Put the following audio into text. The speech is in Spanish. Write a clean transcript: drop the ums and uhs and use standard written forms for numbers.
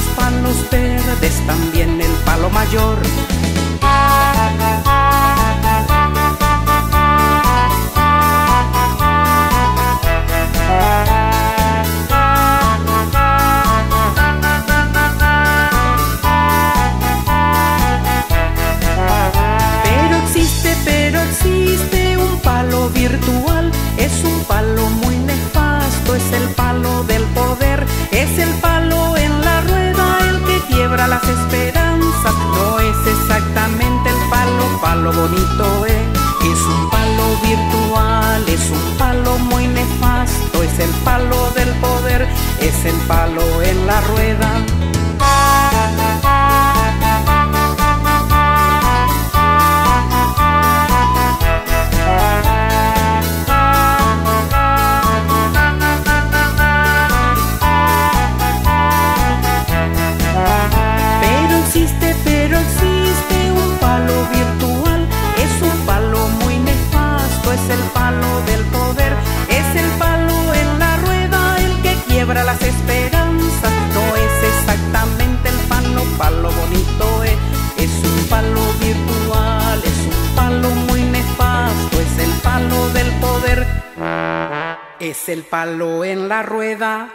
los palos verdes, también el palo mayor. Pero existe un palo virtual, es un palo muy nefasto, es el palo del poder, es el palo en la rueda, el que quiebra las esperanzas. No es exactamente el palo bonito, es un palo virtual, es un palo muy nefasto, es el palo del poder, es el palo en la rueda. Pero existe un palo virtual, es un palo muy nefasto, es el palo del poder, es el palo en la rueda, el que quiebra las esperanzas. No es exactamente el palo bonito, es un palo virtual, es un palo muy nefasto, es el palo del poder, es el palo en la rueda.